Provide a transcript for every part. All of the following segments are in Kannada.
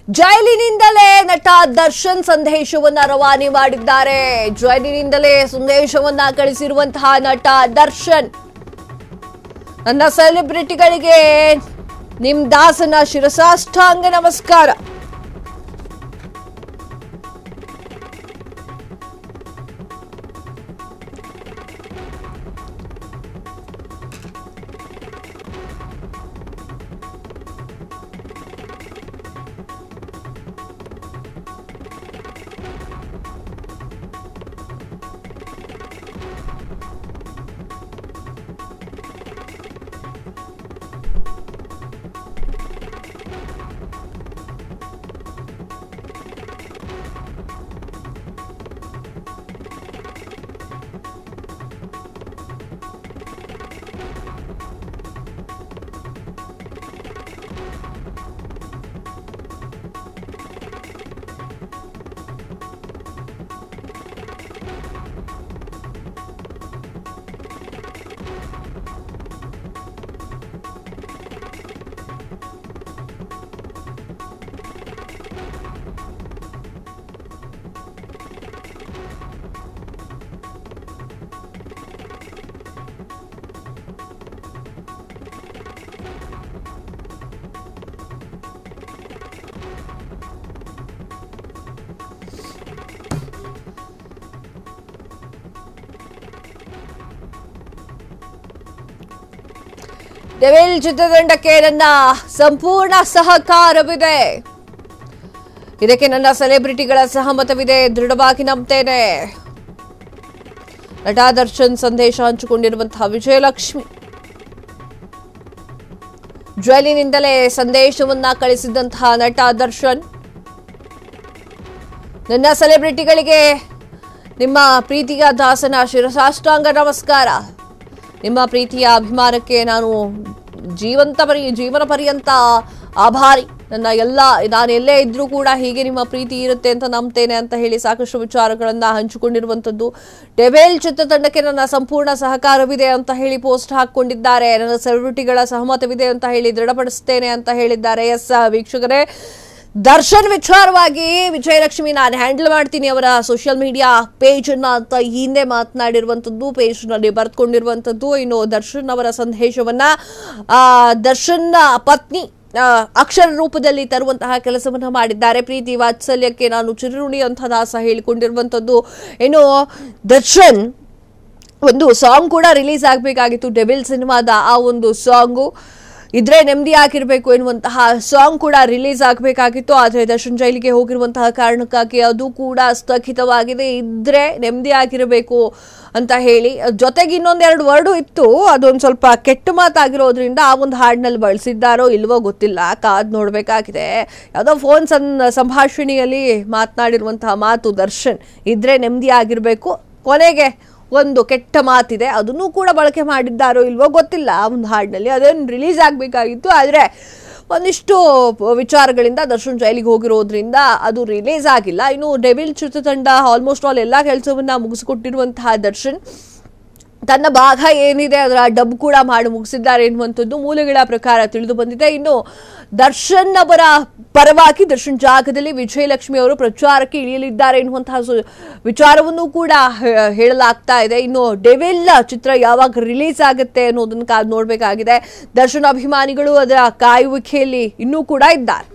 ಜೈಲಿನಿಂದಲೇ ನಟ ದರ್ಶನ್ ಸಂದೇಶವನ್ನ ರವಾನೆ ಮಾಡಿದ್ದಾರೆ. ಜೈಲಿನಿಂದಲೇ ಸಂದೇಶವನ್ನ ಕಳಿಸಿರುವಂತಹ ನಟ ದರ್ಶನ್, ನನ್ನ ಸೆಲೆಬ್ರಿಟಿಗಳಿಗೆ ನಿಮ್ ದಾಸನ ಶಿರಸಾಷ್ಟಾಂಗ ನಮಸ್ಕಾರ. ಡೆವಿಲ್ ಚಿತ್ರತಂಡಕ್ಕೆ ನನ್ನ ಸಂಪೂರ್ಣ ಸಹಕಾರವಿದೆ. ಇದಕ್ಕೆ ನನ್ನ ಸೆಲೆಬ್ರಿಟಿಗಳ ಸಹಮತವಿದೆ, ದೃಢವಾಗಿ ನಂಬ್ತೇನೆ. ನಟ ದರ್ಶನ್ ಸಂದೇಶ ಹಂಚಿಕೊಂಡಿರುವಂತಹ ವಿಜಯಲಕ್ಷ್ಮಿ, ಜೈಲಿನಿಂದಲೇ ಸಂದೇಶವನ್ನ ಕಳಿಸಿದಂತಹ ನಟ ದರ್ಶನ್, ನನ್ನ ಸೆಲೆಬ್ರಿಟಿಗಳಿಗೆ ನಿಮ್ಮ ಪ್ರೀತಿಯ ದಾಸನ ಶಿರಸಾಷ್ಟಾಂಗ ನಮಸ್ಕಾರ. ನಿಮ್ಮ ಪ್ರೀತಿಯ ಅಭಿಮಾನಕ್ಕೆ ನಾನು ಜೀವನ ಪರ್ಯಂತ ಆಭಾರಿ. ನಾನು ಎಲ್ಲೇ ಇದ್ರೂ ಕೂಡ ಹೀಗೆ ನಿಮ್ಮ ಪ್ರೀತಿ ಇರುತ್ತೆ ಅಂತ ನಂಬ್ತೇನೆ ಅಂತ ಹೇಳಿ ಸಾಕಷ್ಟು ವಿಚಾರಗಳನ್ನ ಹಂಚಿಕೊಂಡಿರುವಂತದ್ದು. ಡೆವಿಲ್ ಚಿತ್ರತಂಡಕ್ಕೆ ನನ್ನ ಸಂಪೂರ್ಣ ಸಹಕಾರವಿದೆ ಅಂತ ಹೇಳಿ ಪೋಸ್ಟ್ ಹಾಕೊಂಡಿದ್ದಾರೆ. ನನ್ನ ಸೆಲೆಬ್ರಿಟಿಗಳ ಸಹಮತವಿದೆ ಅಂತ ಹೇಳಿ ದೃಢಪಡಿಸ್ತೇನೆ ಅಂತ ಹೇಳಿದ್ದಾರೆ. ಎಸ್ ವೀಕ್ಷಕರೇ, ದರ್ಶನ್ ವಿಚಾರವಾಗಿ ವಿಜಯಲಕ್ಷ್ಮಿ ನಾನು ಹ್ಯಾಂಡಲ್ ಮಾಡ್ತೀನಿ ಅವರ ಸೋಷಿಯಲ್ ಮೀಡಿಯಾ ಪೇಜ್ ಅನ್ನ ಅಂತ ಹಿಂದೆ ಮಾತನಾಡಿರುವಂತದ್ದು, ಪೇಜ್ ನಲ್ಲಿ ಬರ್ಕೊಂಡಿರುವಂತದ್ದು. ಇನ್ನು ದರ್ಶನ್ ಅವರ ಸಂದೇಶವನ್ನ ದರ್ಶನ್ ಪತ್ನಿ ಅಕ್ಷರ ರೂಪದಲ್ಲಿ ತರುವಂತಹ ಕೆಲಸವನ್ನ ಮಾಡಿದ್ದಾರೆ. ಪ್ರೀತಿ ವಾತ್ಸಲ್ಯಕ್ಕೆ ನಾನು ಚಿರಋಣಿ ಅಂತ ದಾಸ ಹೇಳಿಕೊಂಡಿರುವಂತದ್ದು. ಇನ್ನು ದರ್ಶನ್ ಒಂದು ಸಾಂಗ್ ಕೂಡ ರಿಲೀಸ್ ಆಗಬೇಕಾಗಿತ್ತು, ಡೆವಿಲ್ ಸಿನಿಮಾದ ಆ ಒಂದು ಸಾಂಗು ಇದ್ರೆ ನೆಮ್ಮದಿ ಆಗಿರಬೇಕು ಎನ್ನುವಂತಹ ಸಾಂಗ್ ಕೂಡ ರಿಲೀಸ್ ಆಗಬೇಕಾಗಿತ್ತು. ಆದರೆ ದರ್ಶನ್ ಜೈಲಿಗೆ ಹೋಗಿರುವಂತಹ ಕಾರಣಕ್ಕಾಗಿ ಅದು ಕೂಡ ಸ್ಥಗಿತವಾಗಿದೆ. ಇದ್ರೆ ನೆಮ್ಮದಿ ಆಗಿರಬೇಕು ಅಂತ ಹೇಳಿ, ಜೊತೆಗೆ ಇನ್ನೊಂದೆರಡು ವರ್ಡು ಇತ್ತು, ಅದೊಂದು ಸ್ವಲ್ಪ ಕೆಟ್ಟ ಮಾತಾಗಿರೋದ್ರಿಂದ ಆ ಒಂದು ಹಾಡಿನಲ್ಲಿ ಬಳಸಿದ್ದಾರೋ ಇಲ್ವೋ ಗೊತ್ತಿಲ್ಲ, ಕಾದ್ ನೋಡ್ಬೇಕಾಗಿದೆ. ಯಾವುದೋ ಫೋನ್ ಸಂಭಾಷಣೆಯಲ್ಲಿ ಮಾತನಾಡಿರುವಂತಹ ಮಾತು ದರ್ಶನ್, ಇದ್ರೆ ನೆಮ್ಮದಿ ಆಗಿರಬೇಕು, ಕೊನೆಗೆ ಒಂದು ಕೆಟ್ಟ ಮಾತಿದೆ, ಅದನ್ನು ಕೂಡ ಬಳಕೆ ಮಾಡಿದ್ದಾರೋ ಇಲ್ವೋ ಗೊತ್ತಿಲ್ಲ ಆ ಒಂದು ಹಾಡಿನಲ್ಲಿ. ಅದೇನು ರಿಲೀಸ್ ಆಗಬೇಕಾಗಿತ್ತು, ಆದರೆ ಒಂದಿಷ್ಟು ವಿಚಾರಗಳಿಂದ ದರ್ಶನ್ ಜೈಲಿಗೆ ಹೋಗಿರೋದ್ರಿಂದ ಅದು ರಿಲೀಸ್ ಆಗಿಲ್ಲ. ಇನ್ನು ಡೆವಿಲ್ ಚಿತ್ರತಂಡ ಆಲ್ಮೋಸ್ಟ್ ಆಲ್ ಎಲ್ಲ ಕೆಲಸವನ್ನ ಮುಗಿಸಿಕೊಟ್ಟಿರುವಂತಹ ದರ್ಶನ್ ತನ್ನ ಭಾಗ ಏನಿದೆ ಅದರ ಡಬ್ ಕೂಡ ಮಾಡಿ ಮುಗಿಸಿದ್ದಾರೆ ಎನ್ನುವಂಥದ್ದು ಮೂಲಗಳ ಪ್ರಕಾರ ತಿಳಿದು ಬಂದಿದೆ. ಇನ್ನು ದರ್ಶನ್ ಅವರ ಪರವಾಗಿ ದರ್ಶನ್ ಜಾಗದಲ್ಲಿ ವಿಜಯಲಕ್ಷ್ಮಿ ಅವರು ಪ್ರಚಾರಕ್ಕೆ ಇಳಿಯಲಿದ್ದಾರೆ ಎನ್ನುವಂತಹ ವಿಚಾರವನ್ನು ಕೂಡ ಹೇಳಲಾಗ್ತಾ ಇದೆ. ಇನ್ನು ಡೆವಿಲ್ ಚಿತ್ರ ಯಾವಾಗ ರಿಲೀಸ್ ಆಗುತ್ತೆ ಅನ್ನೋದನ್ನು ಕಾದು ನೋಡಬೇಕಾಗಿದೆ. ದರ್ಶನ್ ಅಭಿಮಾನಿಗಳು ಅದರ ಕಾಯುವಿಕೆಯಲ್ಲಿ ಇನ್ನೂ ಕೂಡ ಇದ್ದಾರೆ.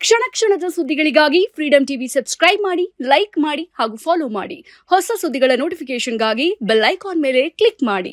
ಕ್ಷಣ ಕ್ಷಣದ ಸುದ್ದಿಗಳಿಗಾಗಿ ಫ್ರೀಡಂ ಟಿವಿ ಸಬ್ಸ್ಕ್ರೈಬ್ ಮಾಡಿ, ಲೈಕ್ ಮಾಡಿ ಹಾಗೂ ಫಾಲೋ ಮಾಡಿ. ಹೊಸ ಸುದ್ದಿಗಳ ನೋಟಿಫಿಕೇಶನ್ಗಾಗಿ ಬೆಲ್ ಐಕಾನ್ ಮೇಲೆ ಕ್ಲಿಕ್ ಮಾಡಿ.